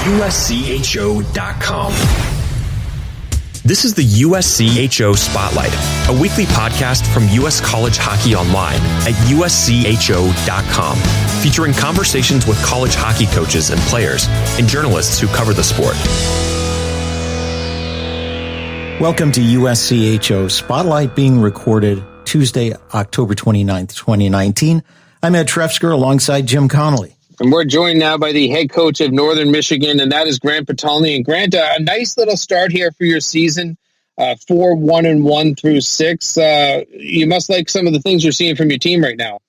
USCHO.com. This is the USCHO Spotlight, a weekly podcast from U.S. College Hockey Online at USCHO.com, featuring conversations with college hockey coaches and players and journalists who cover the sport. Welcome to USCHO Spotlight, being recorded Tuesday, October 29th, 2019. I'm Ed Trefzger alongside Jim Connelly. And we're joined now by the head coach of Northern Michigan, and that is Grant Potulny. And Grant, a nice little start here for your season, 4-1-1 through 6. You must like some of the things you're seeing from your team right now.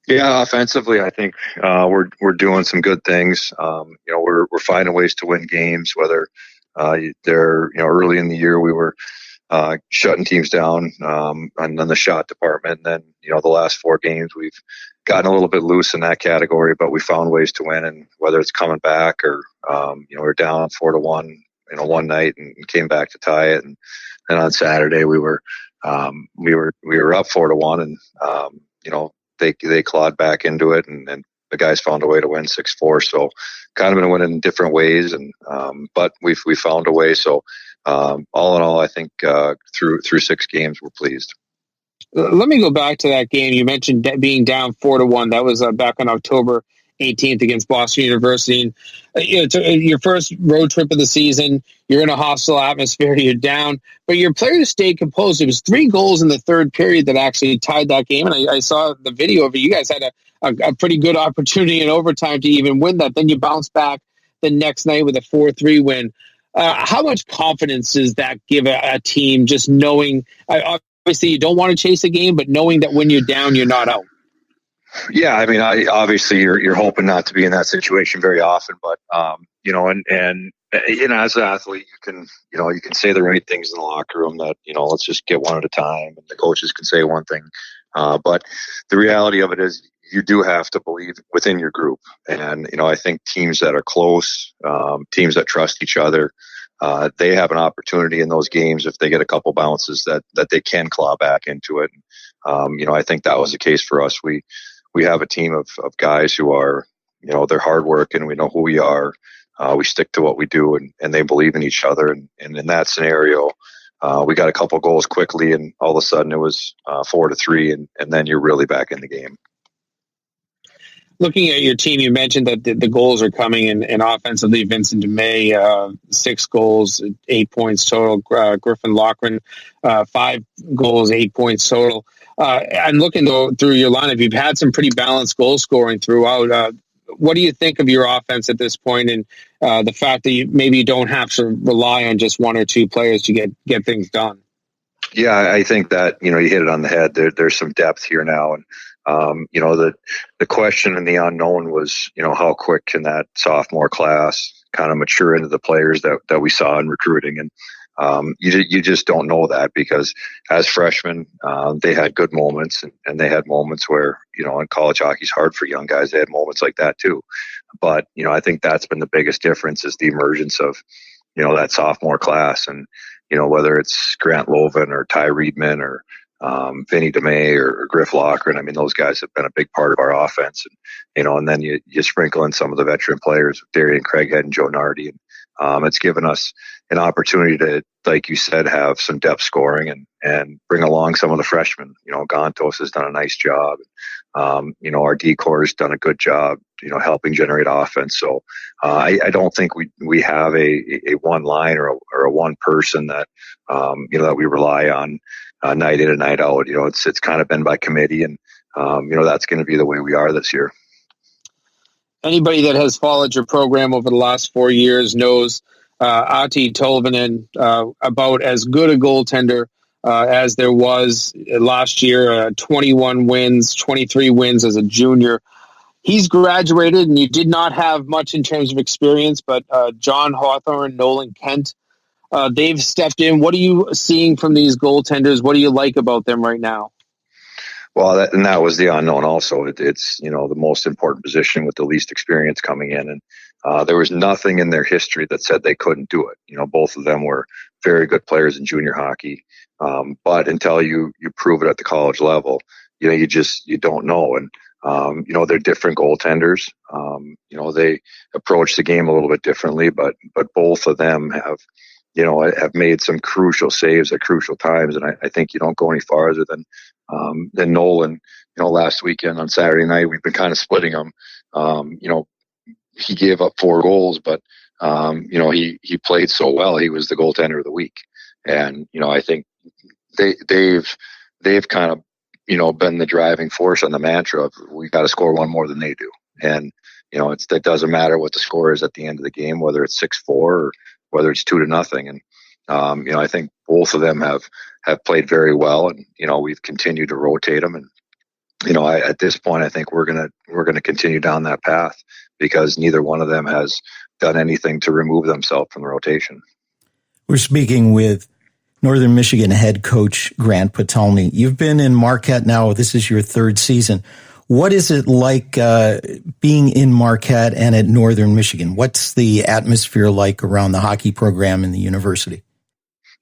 Yeah, offensively, I think we're doing some good things. We're finding ways to win games. Whether they're early in the year we were shutting teams down and then the shot department. And then the last 4 games we've gotten a little bit loose in that category, but we found ways to win. And whether it's coming back or we're down 4-1 one night and came back to tie it, and then on Saturday we were up 4-1, and they clawed back into it, and the guys found a way to win 6-4. So kind of been winning in different ways, and but we found a way. So all in all, I think through 6 games we're pleased. Let me go back to that game. You mentioned being down 4-1. That was back on October 18th against Boston University. And, it's your first road trip of the season. You're in a hostile atmosphere. You're down, but your players stayed composed. It was 3 goals in the third period that actually tied that game. And I saw the video of it. You guys had a pretty good opportunity in overtime to even win that. Then you bounced back the next night with a 4-3 win. How much confidence does that give a team, just knowing? Obviously, you don't want to chase a game, but knowing that when you're down, you're not out. Yeah, I mean, obviously, you're hoping not to be in that situation very often, but as an athlete, you can say the right things in the locker room that let's just get one at a time, and the coaches can say one thing, but the reality of it is you do have to believe within your group, and I think teams that are close, teams that trust each other. They have an opportunity in those games if they get a couple bounces that they can claw back into it. I think that was the case for us. We have a team of guys who are, they're hard work, and we know who we are. We stick to what we do, and they believe in each other. And in that scenario, we got a couple goals quickly, and all of a sudden it was 4-3, and then you're really back in the game. Looking at your team, you mentioned that the goals are coming in offensively. Vincent DeMay, 6 goals, 8 points total. Griffin Loughran, 5 goals, 8 points total. And looking through your lineup, you've had some pretty balanced goal scoring throughout. What do you think of your offense at this point, and the fact that you don't have to rely on just 1 or 2 players to get things done? Yeah, I think that you hit it on the head. There's some depth here now, and the question and the unknown was, how quick can that sophomore class kind of mature into the players that we saw in recruiting? And you just don't know that, because as freshmen, they had good moments, and they had moments where, in college hockey is hard for young guys. They had moments like that too. But, I think that's been the biggest difference, is the emergence of, that sophomore class. And, whether it's Grant Loven or Ty Reedman or Vinny DeMay or Griff Loughran, I mean, those guys have been a big part of our offense. And, and then you sprinkle in some of the veteran players, Darian Craighead and Joe Nardi. And it's given us an opportunity to, like you said, have some depth scoring and bring along some of the freshmen. Gontos has done a nice job. Our D-corps has done a good job, helping generate offense. So I don't think we have a one line or a one person that, that we rely on night in and night out. It's kind of been by committee, and, that's going to be the way we are this year. Anybody that has followed your program over the last 4 years knows Ahti Tolvanen, about as good a goaltender as there was last year. 21 wins, 23 wins as a junior. He's graduated, and you did not have much in terms of experience, but John Hawthorne, Nolan Kent, they've stepped in. What are you seeing from these goaltenders? What do you like about them right now? Well, that was the unknown also. It's the most important position with the least experience coming in. And there was nothing in their history that said they couldn't do it. Both of them were very good players in junior hockey. But until you prove it at the college level, you don't know. And, they're different goaltenders. they approach the game a little bit differently, but both of them have made some crucial saves at crucial times. And I think you don't go any farther than Nolan. Last weekend on Saturday night, we've been kind of splitting them. He gave up 4 goals, but he played so well. He was the goaltender of the week, and I think they've kind of been the driving force on the mantra of we've got to score one more than they do, and it doesn't matter what the score is at the end of the game, whether it's 6-4 or whether it's 2-0, and I think both of them have played very well, and we've continued to rotate them, and at this point I think we're gonna continue down that path because neither one of them has done anything to remove themselves from the rotation. We're speaking with Northern Michigan head coach Grant Potulny. You've been in Marquette now. This is your 3rd season. What is it like being in Marquette and at Northern Michigan? What's the atmosphere like around the hockey program in the university?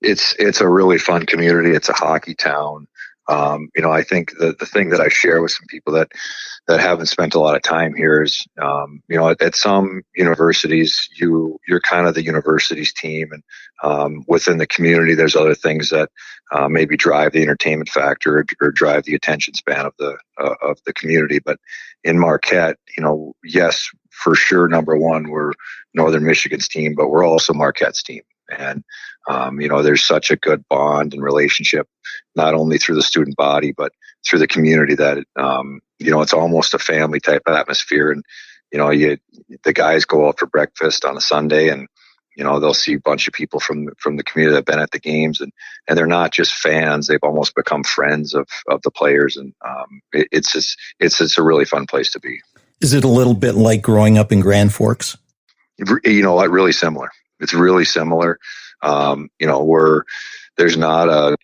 It's a really fun community. It's a hockey town. I think the thing that I share with some people that haven't spent a lot of time here is, at some universities, you're kind of the university's team, and within the community, there's other things that maybe drive the entertainment factor or drive the attention span of the community. But in Marquette, yes, for sure, number one, we're Northern Michigan's team, but we're also Marquette's team, and there's such a good bond and relationship, not only through the student body, but through the community that, it's almost a family type atmosphere. And, the guys go out for breakfast on a Sunday and, they'll see a bunch of people from the community that have been at the games, and they're not just fans. They've almost become friends of the players. And it's a really fun place to be. Is it a little bit like growing up in Grand Forks? Really similar. It's really similar. There's not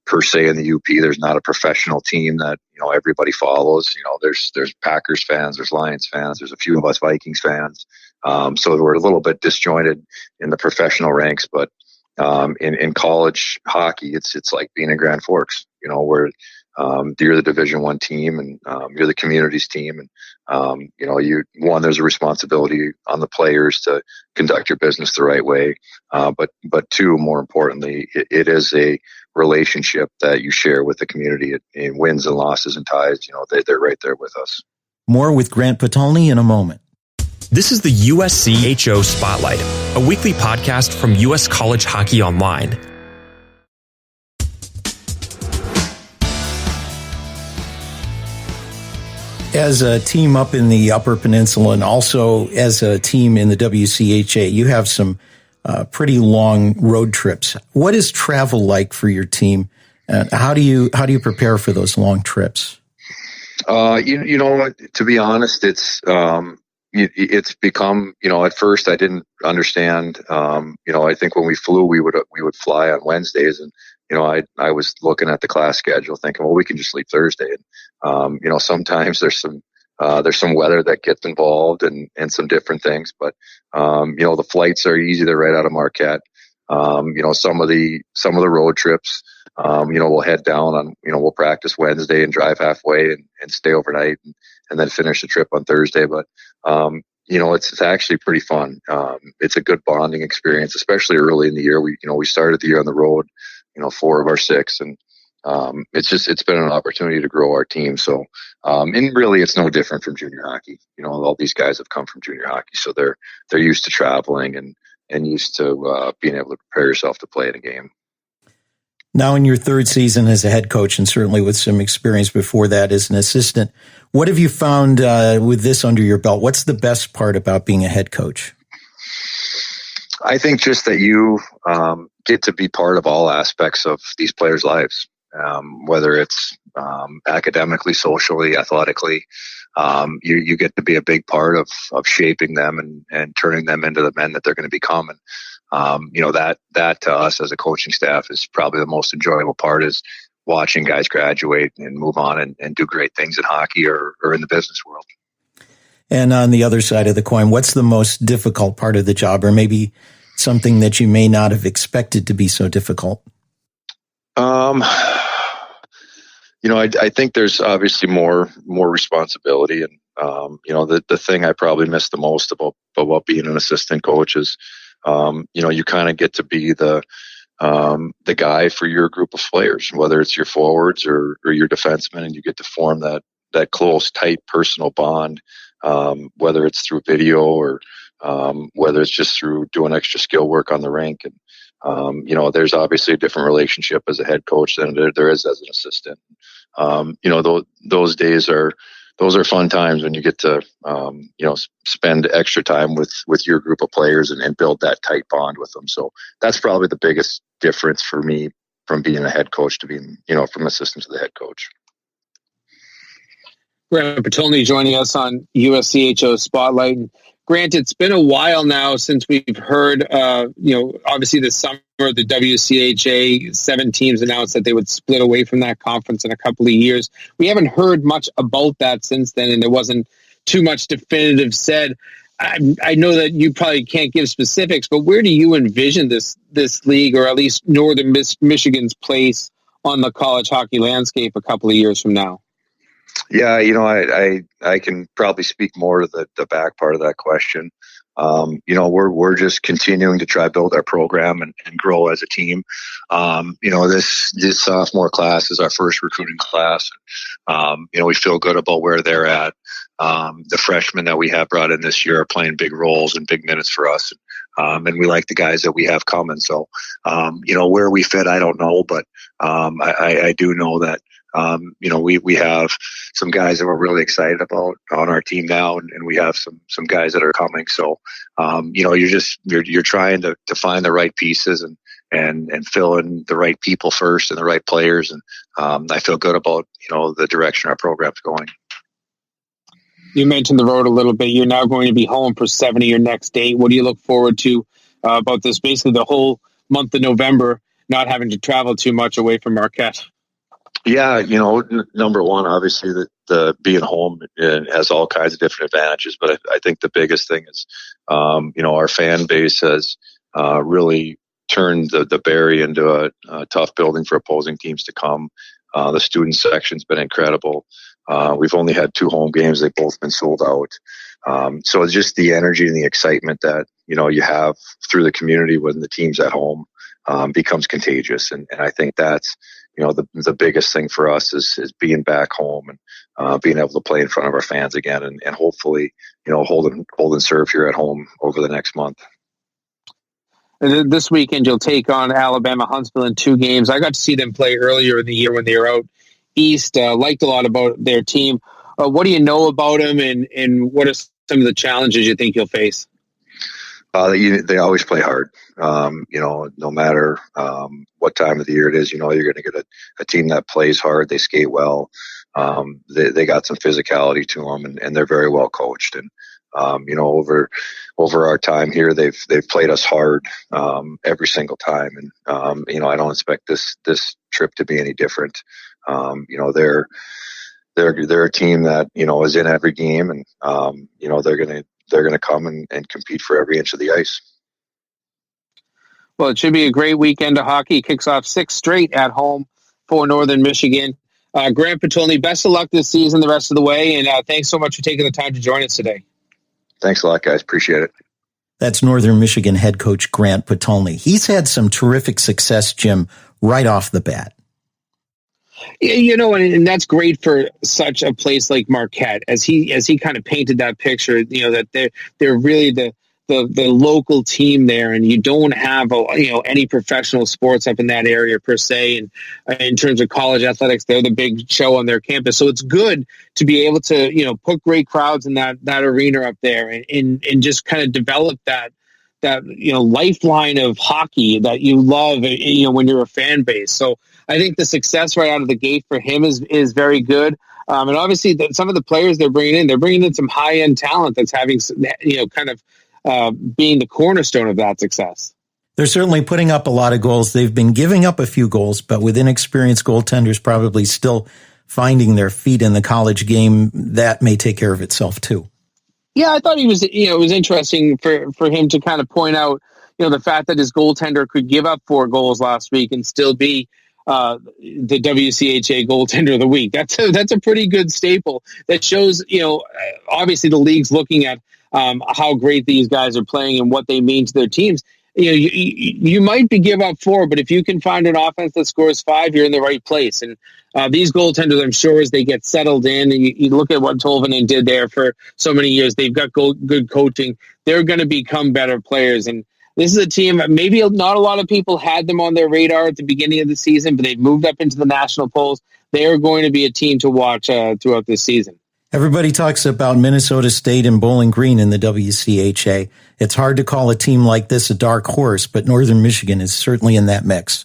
per se in the UP, there's not a professional team that, everybody follows. There's Packers fans, there's Lions fans, there's a few of us Vikings fans. So we're a little bit disjointed in the professional ranks, but, in college hockey, it's like being in Grand Forks, where, you're the Division I team and, you're the community's team. And, there's a responsibility on the players to conduct your business the right way. But 2, more importantly, it is a relationship that you share with the community in wins and losses and ties. They're right there with us. More with Grant Potulny in a moment. This is the USCHO Spotlight, a weekly podcast from US College Hockey Online. As a team up in the Upper Peninsula and also as a team in the WCHA, you have some pretty long road trips. What is travel like for your team? How do you prepare for those long trips? To be honest, it's become, at first I didn't understand. I think when we flew, we would fly on Wednesdays, and I was looking at the class schedule thinking, well, we can just leave Thursday. And, sometimes there's some weather that gets involved and some different things, but, the flights are easy. They're right out of Marquette. Some of the road trips, we'll head down on, we'll practice Wednesday and drive halfway and stay overnight and then finish the trip on Thursday. But, it's actually pretty fun. It's a good bonding experience, especially early in the year. We started the year on the road, 4 of our 6, and it's been an opportunity to grow our team. So, and really it's no different from junior hockey. All these guys have come from junior hockey, so they're used to traveling and used to being able to prepare yourself to play in a game. Now in your 3rd season as a head coach, and certainly with some experience before that as an assistant, what have you found with this under your belt? What's the best part about being a head coach? I think just that you get to be part of all aspects of these players' lives, whether it's academically, socially, athletically. You get to be a big part of shaping them and turning them into the men that they're going to become. And that to us as a coaching staff is probably the most enjoyable part, is watching guys graduate and move on and do great things in hockey or in the business world. And on the other side of the coin, what's the most difficult part of the job, or maybe something that you may not have expected to be so difficult? I think there's obviously more responsibility, and The thing I probably miss the most about being an assistant coach is, you kind of get to be the guy for your group of players, whether it's your forwards or your defensemen, and you get to form that close, tight, personal bond, whether it's through video or whether it's just through doing extra skill work on the rink. And, there's obviously a different relationship as a head coach than there is as an assistant. Those days those are fun times when you get to, spend extra time with your group of players and build that tight bond with them. So that's probably the biggest difference for me from being a head coach to being, from assistant to the head coach. Grant Potulny joining us on USCHO Spotlight. And Grant, it's been a while now since we've heard, obviously this summer, the WCHA 7 teams announced that they would split away from that conference in a couple of years. We haven't heard much about that since then, and there wasn't too much definitive said. I know that you probably can't give specifics, but where do you envision this league, or at least Northern Michigan's place on the college hockey landscape a couple of years from now? Yeah, I can probably speak more to the back part of that question. We're just continuing to try to build our program and grow as a team. This sophomore class is our first recruiting class. We feel good about where they're at. The freshmen that we have brought in this year are playing big roles and big minutes for us. And we like the guys that we have coming. So, where we fit, I don't know, but I do know that we have some guys that we're really excited about on our team now, and we have some guys that are coming. So, you're trying to find the right pieces and fill in the right people first and the right players. And I feel good about, the direction our program's going. You mentioned the road a little bit. You're now going to be home for 7 of your next 8. What do you look forward to about this? Basically the whole month of November, not having to travel too much away from Marquette. Yeah, number one, obviously the being home has all kinds of different advantages, but I think the biggest thing is, our fan base has really turned the Barrie into a tough building for opposing teams to come. The student section's been incredible. We've only had 2 home games; they've both been sold out. So it's just the energy and the excitement that you have through the community when the team's at home becomes contagious, and I think that's the biggest thing for us is being back home and being able to play in front of our fans again, and hopefully hold and serve here at home over the next month. This weekend you'll take on Alabama Huntsville in 2 games. I got to see them play earlier in the year when they were out east. Liked a lot about their team. What do you know about them, and what are some of the challenges you think you'll face? They always play hard. No matter what time of the year it is, you're going to get a team that plays hard. They skate well. They got some physicality to them, and they're very well coached. And over our time here, they've played us hard every single time. And I don't expect this trip to be any different. They're a team that is in every game, and they're going to come and compete for every inch of the ice. Well, it should be a great weekend of hockey. Kicks off 6 straight at home for Northern Michigan. Grant Potulny, best of luck this season the rest of the way, and thanks so much for taking the time to join us today. Thanks a lot, guys. Appreciate it. That's Northern Michigan head coach Grant Potulny. He's had some terrific success, Jim, right off the bat. And that's great for such a place like Marquette, as he kind of painted that picture. That they're really the local team there, and you don't have any professional sports up in that area per se. And in terms of college athletics, they're the big show on their campus. So it's good to be able to put great crowds in that arena up there, and just kind of develop that lifeline of hockey that you love when you're a fan base. So I think the success right out of the gate for him is very good. And obviously some of the players they're bringing in some high end talent that's having being the cornerstone of that success. They're certainly putting up a lot of goals. They've been giving up a few goals, but with inexperienced goaltenders probably still finding their feet in the college game, that may take care of itself too. Yeah, I thought it was interesting for him to kind of point out, the fact that his goaltender could give up 4 goals last week and still be the WCHA goaltender of the week. That's a pretty good staple that shows, obviously the league's looking at how great these guys are playing and what they mean to their teams. You might be give up 4, but if you can find an offense that scores 5, you're in the right place. And these goaltenders, I'm sure, as they get settled in, and you look at what Tolvanen did there for so many years, they've got good coaching. They're going to become better players. And this is a team, maybe not a lot of people had them on their radar at the beginning of the season, but they've moved up into the national polls. They are going to be a team to watch throughout this season. Everybody talks about Minnesota State and Bowling Green in the WCHA. It's hard to call a team like this a dark horse, but Northern Michigan is certainly in that mix.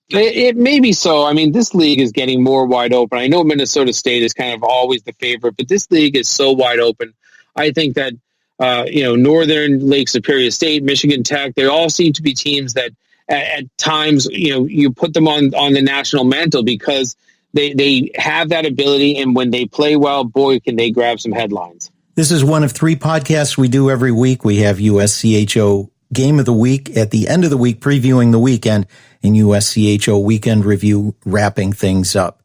It may be so. I mean, this league is getting more wide open. I know Minnesota State is kind of always the favorite, but this league is so wide open. I think that, Northern, Lake Superior State, Michigan Tech, they all seem to be teams that at times, you put them on the national mantle because they have that ability, and when they play well, boy, can they grab some headlines. This is one of 3 podcasts we do every week. We have USCHO Game of the Week at the end of the week, previewing the weekend, and USCHO Weekend Review wrapping things up.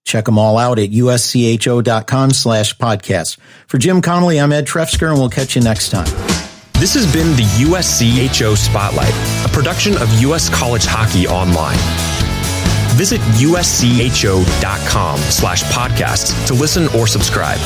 Check them all out at uscho.com/podcast. For Jim Connelly, I'm Ed Trefzger, and we'll catch you next time. This has been the USCHO Spotlight, a production of US College Hockey Online. Visit uscho.com/podcasts to listen or subscribe.